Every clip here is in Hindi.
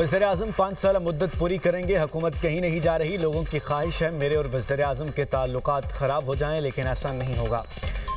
वज़ीर-ए-आज़म 5 साल मुद्दत पूरी करेंगे, हुकूमत कहीं नहीं जा रही। लोगों की ख्वाहिश है मेरे और वज़ीर-ए-आज़म के ताल्लुकात ख़राब हो जाएं, लेकिन ऐसा नहीं होगा।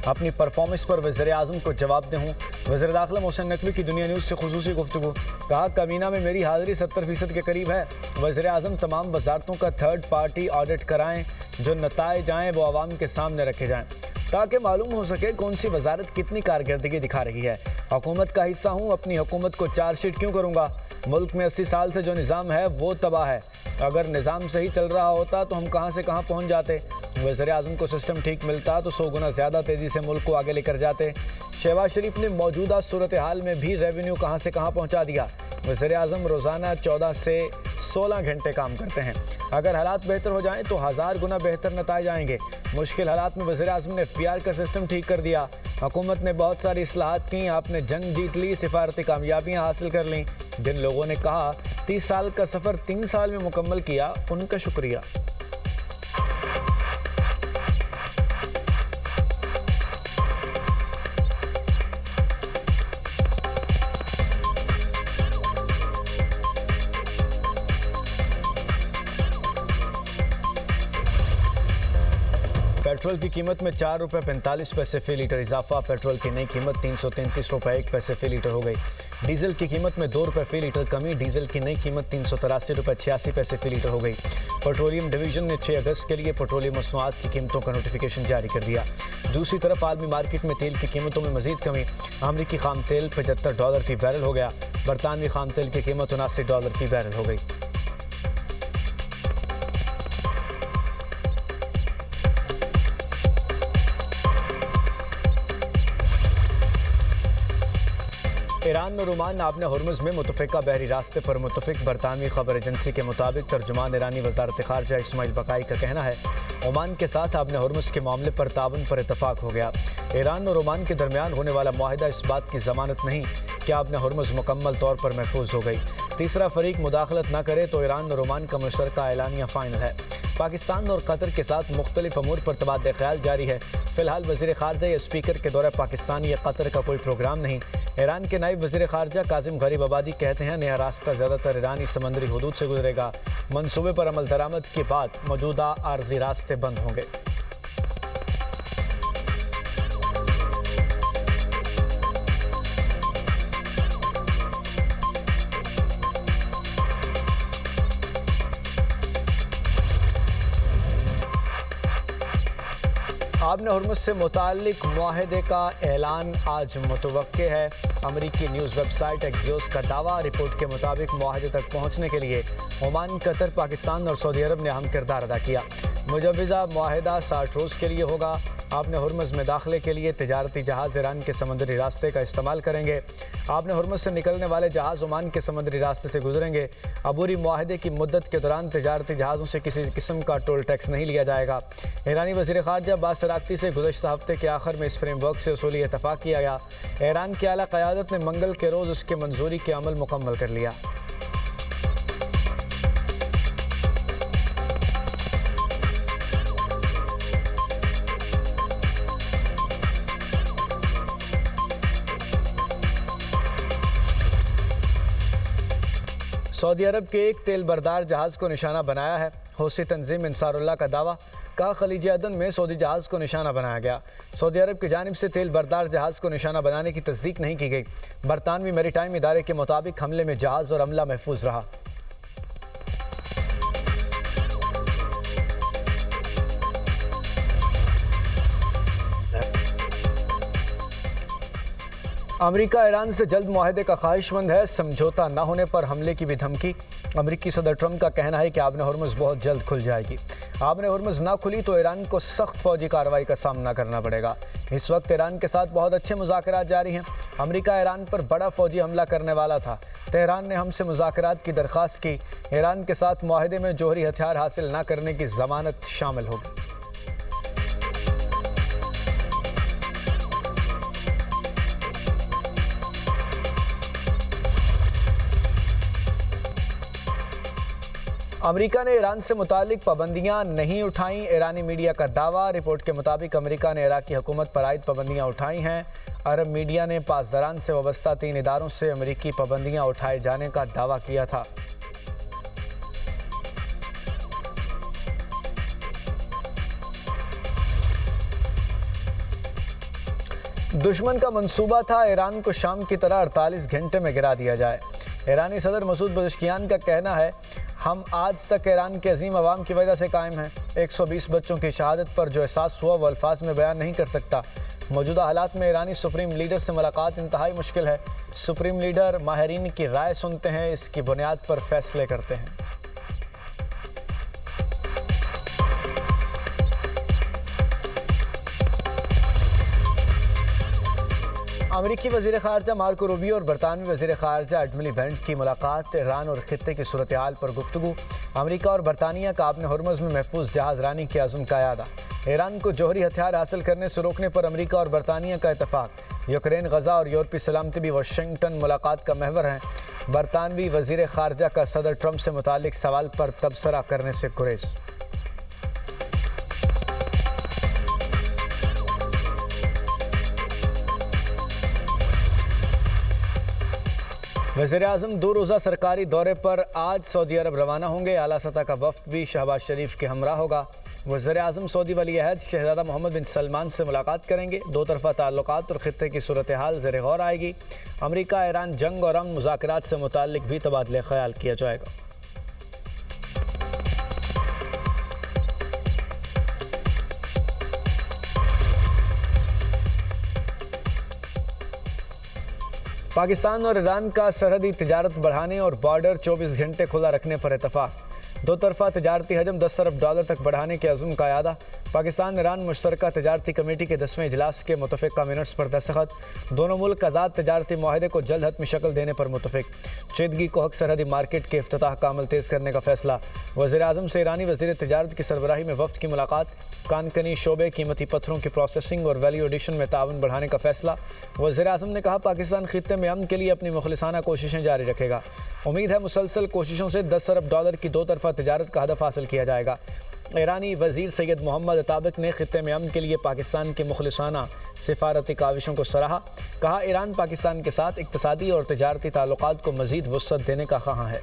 अपनी परफॉर्मेंस पर वज़ीर-ए-आज़म को जवाब दे हूँ। वज़ीर दाखिला मोहसिन नकवी की दुनिया न्यूज़ से खुसूसी गुफ्तगू। कहा, काबीना में मेरी हाज़िरी 70% के करीब है। वज़ीर-ए-आज़म तमाम वज़ारतों का थर्ड पार्टी ऑडिट कराएँ, जो नताइज आएँ वो आवाम के सामने रखे जाएँ, ताकि मालूम हो सके कौन सी वजारत कितनी कारकर्दगी दिखा रही है। हुकूमत का हिस्सा हूँ, अपनी हुकूमत को चार्जशीट क्यों करूँगा? मुल्क में 80 साल से जो निज़ाम है वो तबाह है। अगर निज़ाम सही चल रहा होता तो हम कहाँ से कहाँ पहुँच जाते। वज़ीर-ए-आज़म को सिस्टम ठीक मिलता तो 100 गुना ज़्यादा तेज़ी से मुल्क को आगे लेकर जाते। शहबाज शरीफ ने मौजूदा सूरत हाल में भी रेवेन्यू कहाँ से कहाँ पहुँचा दिया। वज़ीर-ए-आज़म रोज़ाना 14 से 16 घंटे काम करते हैं। अगर हालात बेहतर हो जाएं तो 1000 गुना बेहतर नताइज आएंगे। मुश्किल हालात में वज़ीर-ए-आज़म ने FPR का सिस्टम ठीक कर दिया। हुकूमत ने बहुत सारी इस्लाहात की, आपने जंग जीत ली, सिफारती कामयाबियाँ हासिल कर लीं। जिन लोगों ने कहा 30 साल का सफ़र 3 साल में मुकम्मल किया, उनका शुक्रिया। पेट्रोल की कीमत में 4 रुपये 45 पैसे फ़ी लीटर इजाफा। पेट्रोल की नई कीमत 333 रुपये 1 पैसे फ़ी लीटर हो गई। डीजल की कीमत में 2 रुपये फ़ी लीटर कमी। डीजल की नई कीमत 383 रुपये 86 पैसे फ़ी लीटर हो गई। पेट्रोलियम डिवीजन ने 6 अगस्त के लिए पेट्रोलियम मसनूआत की कीमतों का नोटिफिकेशन जारी कर दिया। दूसरी तरफ आलमी मार्केट में तेल की कीमतों में मजीद कमी। अमरीकी खाम तेल $75 फ़ी बैरल हो गया। बरतानवी खाम तेल की कीमत $79 फ़ी बैरल हो गई। ईरान और ओमान आपने हुर्मुज़ में मुतफ़िका बहरी रास्ते पर मुतफ़िक। बरतानवी खबर एजेंसी के मुताबिक तर्जुमान ईरानी वज़ारत ख़ारजा इस्माइल बकाई का कहना है ओमान के साथ आपने हुर्मुज़ के मामले पर ताउन पर इतफ़ाक़ हो गया। ईरान और ओमान के दरमियान होने वाला मुआहिदा इस बात की ज़मानत नहीं कि आपने हुर्मुज़ मुकम्मल तौर पर महफूज हो गई। तीसरा फरीक मुदाखलत न करे तो ईरान और ओमान का मुश्तरका एलानिया फ़ाइनल है। पाकिस्तान और कतर के साथ मुख्तलिफ अमूर पर तबादला ख्याल जारी है। फ़िलहाल वज़ीर ख़ारजा या स्पीकर के दौरे पाकिस्तान या कतर का कोई प्रोग्राम नहीं। ईरान के नायब वज़ीर ख़ारजा कासिम गरीबाबादी कहते हैं नया रास्ता ज़्यादातर ईरानी समंदरी हुदूद से गुजरेगा। मनसूबे पर अमल दरामद के बाद मौजूदा आर्जी रास्ते बंद होंगे। आपने हुर्मुज़ से मुताल्लिक मुआहदे का ऐलान आज मुतवक्के है। अमरीकी न्यूज़ वेबसाइट एक्सियोस का दावा। रिपोर्ट के मुताबिक मुआहदे तक पहुँचने के लिए ओमान, कतर, पाकिस्तान और सऊदी अरब ने अहम किरदार अदा किया। मुजव्वज़ा मुआहदा 60 रोज़ के लिए होगा। आपने हुर्मुज़ में दाखिले के लिए तिजारती जहाज़ ईरान के समुद्री रास्ते का इस्तेमाल करेंगे। आपने हुर्मुज़ से निकलने वाले जहाज़ ओमान के समुद्री रास्ते से गुजरेंगे। अबूरी मुआहदे की मुद्दत के दौरान तिजारती जहाज़ों से किसी किस्म का टोल टैक्स नहीं लिया जाएगा। ईरानी वज़ीर ख़ारजा अब्बास अराग़ची से गुज़श्ता हफ्ते के आखिर में इस फ्रेमवर्क से उसूली इत्तफ़ाक़ किया गया। ईरान की आला क़यादत ने मंगल के रोज़ उसकी मंजूरी के अमल मुकम्मल कर लिया। सऊदी अरब के एक तेल बरदार जहाज़ को निशाना बनाया है। हौसी तंजीम अंसारुल्लाह का दावा। कहा, खलीज अदन में सऊदी जहाज़ को निशाना बनाया गया। सऊदी अरब की जानिब से तेल बरदार जहाज़ को निशाना बनाने की तस्दीक नहीं की गई। बरतानवी मैरीटाइम इदारे के मुताबिक हमले में जहाज़ और अमला महफूज रहा। अमेरिका ईरान से जल्द मुआहदे का ख्वाहिशमंद है। समझौता न होने पर हमले की भी धमकी। अमेरिकी सदर ट्रंप का कहना है कि आबने हुर्मुज़ बहुत जल्द खुल जाएगी। आबने हुर्मुज़ ना खुली तो ईरान को सख्त फौजी कार्रवाई का सामना करना पड़ेगा। इस वक्त ईरान के साथ बहुत अच्छे मुज़ाकरात जारी हैं। अमेरिका ईरान पर बड़ा फौजी हमला करने वाला था। तेहरान ने हमसे मुज़ाकरात की दरख्वास्त की। ईरान के साथ मुआहदे में जोहरी हथियार हासिल न करने की ज़मानत शामिल होगी। अमेरिका ने ईरान से मुतालिक पाबंदियां नहीं उठाईं। ईरानी मीडिया का दावा। रिपोर्ट के मुताबिक अमेरिका ने इराक़ी हुकूमत पर आयद पाबंदियां उठाई हैं। अरब मीडिया ने पासदारान से वाबस्ता 3 इदारों से अमेरिकी पाबंदियां उठाए जाने का दावा किया था। दुश्मन का मंसूबा था ईरान को शाम की तरह 48 घंटे में गिरा दिया जाए। ईरानी सदर मसूद पज़ेश्कियान का कहना है, हम आज तक ईरान के अजीम अवाम की वजह से कायम हैं। 120 बच्चों की शहादत पर जो एहसास हुआ वो अल्फाज में बयान नहीं कर सकता। मौजूदा हालात में ईरानी सुप्रीम लीडर से मुलाकात इंतहाई मुश्किल है। सुप्रीम लीडर माहिरीन की राय सुनते हैं, इसकी बुनियाद पर फैसले करते हैं। अमरीकी वज़ीर ख़ारजा मार्को रूबियो और बरतानवी वज़ीर ख़ारजा एडमिली बेंट की मुलाकात। ईरान और ख़ित्ते की सूरत हाल पर गुफ्तगू। अमरीका और बरतानिया का अपने हुर्मुज़ में महफूज जहाज़ रानी के अज़्म का यादा। ईरान को जौहरी हथियार हासिल करने से रोकने पर अमरीका और बरतानिया का इत्तफ़ाक़। यूक्रेन, गज़ा और यूरोपीय सलामती भी वाशिंगटन मुलाकात का महवर हैं। बरतानवी वज़ीर ख़ारजा का सदर ट्रंप से मुतालिक सवाल पर तबसरा करने से गुरेज़। वज़ीर-ए-आज़म 2 रोज़ा सरकारी दौरे पर आज सऊदी अरब रवाना होंगे। आला सतह का वफ़द भी शहबाज शरीफ के हमरा होगा। वज़ीर-ए-आज़म सऊदी वली-ए-अहद शहज़ादा मोहम्मद बिन सलमान से मुलाकात करेंगे। 2 तरफ़ा ताल्लुकात और ख़ित्ते की सूरत हाल ज़ेर गौर आएगी। अमरीका ईरान जंग और अमन मुज़ाकरात से मुताल्लिक़ भी तबादले ख़याल किया जाएगा। पाकिस्तान और ईरान का सरहदी तिजारत बढ़ाने और बॉर्डर 24 घंटे खुला रखने पर इत्तफ़ाक़। 2 तरफ़ा तिजारती हजम 10 अरब डॉलर तक बढ़ाने के अज़्म का यादा। पाकिस्तान ईरान मुश्तरका तिजारती कमेटी के 10वें इजलास के मुतफ़िक़ा मिनट्स पर दस्तख़त। दोनों मुल्क आज़ाद तिजारती माहदे को जल्द हतमी शक्ल देने पर मुतफ़िक़। चीदगी को हक सरहदी मार्केट के इफ्तिताह का अमल तेज़ करने का फ़ैसला। वज़ीर-ए-आज़म से ईरानी वज़ीर तिजारत की सरबराही में वफ़द की मुलाकात। कानकनी शोबे कीमती पत्थरों की प्रोसेसिंग और वैल्यू एडिशन में ताउन बढ़ाने का फ़ैसला। वज़ीर-ए-आज़म ने कहा, पाकिस्तान ख़ित्ते में अमन के लिए अपनी मुखलिसाना कोशिशें जारी रखेगा। उम्मीद है मुसलसल कोशिशों से 10 अरब डॉलर की 2 तरफ़ा तिजारत का हदफ हासिल किया जाएगा। ईरानी वज़ीर सैयद मोहम्मद अताबिक ने ख़ित्ते में अमन के लिए पाकिस्तान की मुखलिसाना सिफारती काविशों को सराहा। कहा, ईरान पाकिस्तान के साथ इक़्तिसादी और तिजारती ताल्लुकात को मज़ीद वुसअत देने का ख़्वाह है।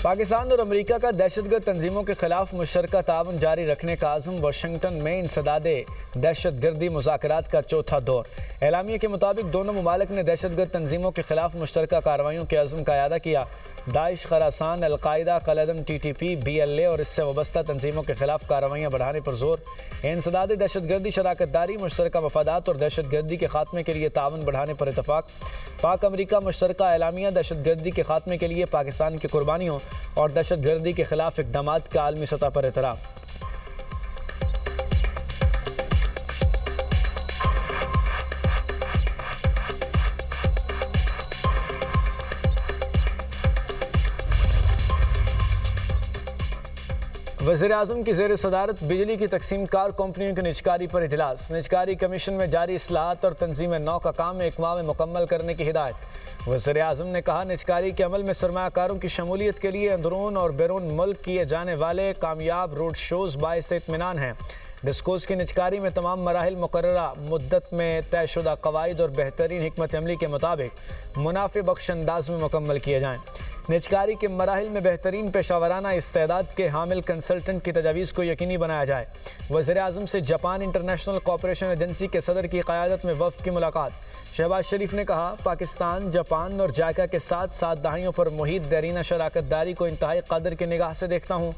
पाकिस्तान और अमरीका का दहशतगर्द तंजीमों के खिलाफ मुश्तरका ताउन जारी रखने का आज़म। वाशिंगटन में इंसदादे दहशतगर्दी मुज़ाकरात का चौथा दौर। एलामिया के मुताबिक दोनों ममालिक ने दहशतगर्द तंजीमों के खिलाफ मुश्तरका कार्रवाइयों के अज़्म का यादा किया। दाइश, खरासान, अलकायदा, कलदम, TTP, BLA और इससे वाबस्ता तंजीमों के खिलाफ कार्रवाइयाँ बढ़ाने पर जोर। इंसदादे दहशतगर्दी, शराकत दारी, मुश्तरका मफादात और दहशतगर्दी के खात्मे के लिए ताउन बढ़ाने पर इत्तफ़ाक़। पाक अमरीका मुश्तरका एलामिया दहशतगर्दी के खात्मे के लिए पाकिस्तान की कुर्बानियों और दहशतगर्दी के खिलाफ इक़दामात का आलमी सतह पर एतराफ़। वज़ीर-ए-आज़म की ज़ेर सदारत बिजली की तकसीम कार कंपनियों की निजकारी पर इजलास। निजकारी कमीशन में जारी इस्लाहात और तंजीम नौ का काम 1 माह में मुकम्मल करने की हिदायत। वज़ीर-ए-आज़म ने कहा, निजकारी के अमल में सरमायाकारों की शमूलियत के लिए अंदरून और बैरून मुल्क किए जाने वाले कामयाब रोड शोज़ बाइस इत्मीनान हैं। डिस्कोज़ की निजकारी में तमाम मराहिल मुकर्ररा मुद्दत में तयशुदा कवायद और बेहतरीन हिकमत अमली के मुताबिक मुनाफे बख्श अंदाज में मुकम्मल किए जाएँ। निजकारी के मराहिल में बेहतरीन पेशावराना इस्तेदाद के हामिल कंसल्टेंट की तजावीज़ को यकीनी बनाया जाए। वज़ीर-ए-आज़म से जापान इंटरनेशनल कॉपरेशन एजेंसी के सदर की क़यादत में वफ़द की मुलाकात। शहबाज शरीफ ने कहा, पाकिस्तान, जापान और जायका के साथ 7 दहाइयों पर मुहित देरीना शराकत दारी को इंतहाई कदर की निगाह से देखता हूँ।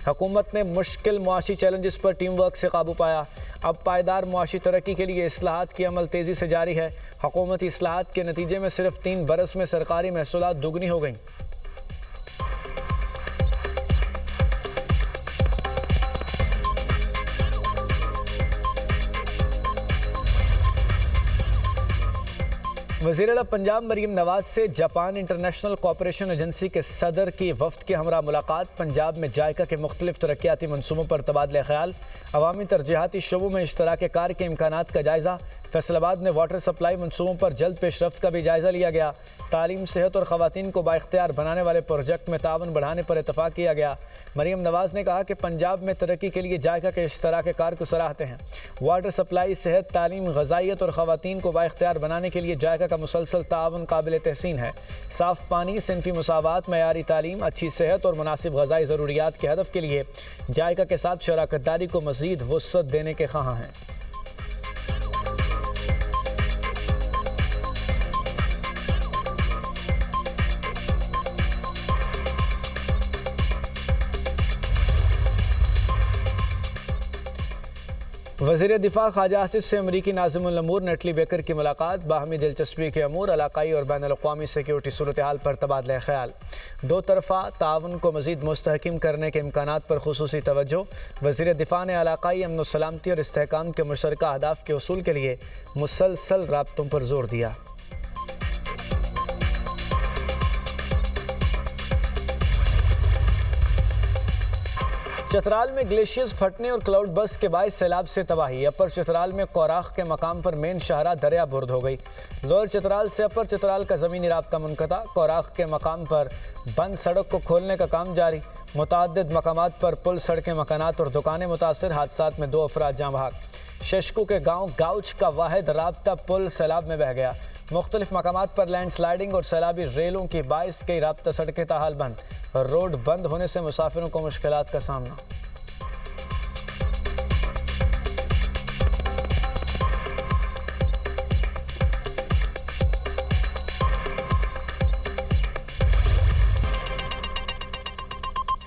हुकूमत ने मुश्किल मुआशी चैलेंजेस पर टीम वर्क से काबू पाया। अब पायदार मुआशी तरक्की के लिए इस्लाहात की अमल तेज़ी से जारी है। हुकूमती इस्लाहात के नतीजे में सिर्फ 3 बरस में सरकारी महसूलात दोगुनी हो गई। वज़ीर-ए-आला पंजाब मरीम नवाज से जापान इंटरनेशनल कॉपरेशन एजेंसी के सदर की वफ़द के हमरा मुलाकात। पंजाब में जायका के मुख्तलिफ तरक्याती मनसूबों पर तबादले ख्याल। अवामी तरजीहाती शोबों में इश्तराक कार के इम्कानात का जायज़ा। फैसलाबाद में वाटर सप्लाई मनसूबों पर जल्द पेशरफ्त का भी जायज़ा लिया गया। तालीम, सेहत और ख़वातीन को बाइख्तियार बनाने वाले प्रोजेक्ट में तावन बढ़ाने पर इत्तफ़ाक़ किया गया। मरीम नवाज ने कहा कि पंजाब में तरक्की के लिए जायका के इश्तराक कार को सराहते हैं। वाटर सप्लाई, सेहत, तालीम, ग़ज़ाइयत और ख़वातीन को बाइख्तियार बनाने के लिए जायका का मुसलसल ताउन काबिल तहसीन है। साफ़ पानी, सिनफी मुसावात, मयारी तालीम, अच्छी सेहत और मुनासिब ग़ज़ाई ज़रूरियात के हदफ़ के लिए जायका के साथ शराकत दारी को मज़ीद वुसअत देने के ख़्वाह हैं। वज़ीर दिफ़ा ख्वाजा आसिफ से अमरीकी नाज़िमुल अमूर नटली बेकर की मुलाकात, बाहमी दिलचस्पी के अमूर, इलाक़ाई और बैनुल अक़वामी सिक्योरिटी सूरत हाल पर तबादला ख़याल। दो तरफ़ा ताउन को मज़ीद मुस्तहकम करने के इम्कानात पर खुसूसी तवज्जो। वज़ीर दिफ़ा ने इलाक़ाई अमन व सलामती और इस्तेहकाम के मुश्तरका अहदाफ़ के उसूल के लिए मुसलसल राब्तों पर जोर दिया। चतराल में ग्लेशियर्स फटने और क्लाउड बस्ट के बायस सैलाब से तबाही। अपर चतराल में कोराख के मकाम पर मेन शाहरा दरिया बुर्द हो गई। लोअर चतराल से अपर चतराल का ज़मीनी राब्ता मुनक़ता। कोराख के मकाम पर बंद सड़क को खोलने का काम जारी। मुतअद्दिद मकामात पर पुल, सड़कें, मकानात और दुकानें मुतासर। हादसात में 2 अफराद जाँ बहक। शशकू के गाँव गाउच का वाहिद राब्ता पुल सैलाब में बह गया। मुख्तलिफ मकामात पर लैंड स्लाइडिंग और सैलाबी रेलों की बाइस कई राब्ता सड़कें ताहाल बंद। रोड बंद होने से मुसाफिरों को मुश्किलात का सामना।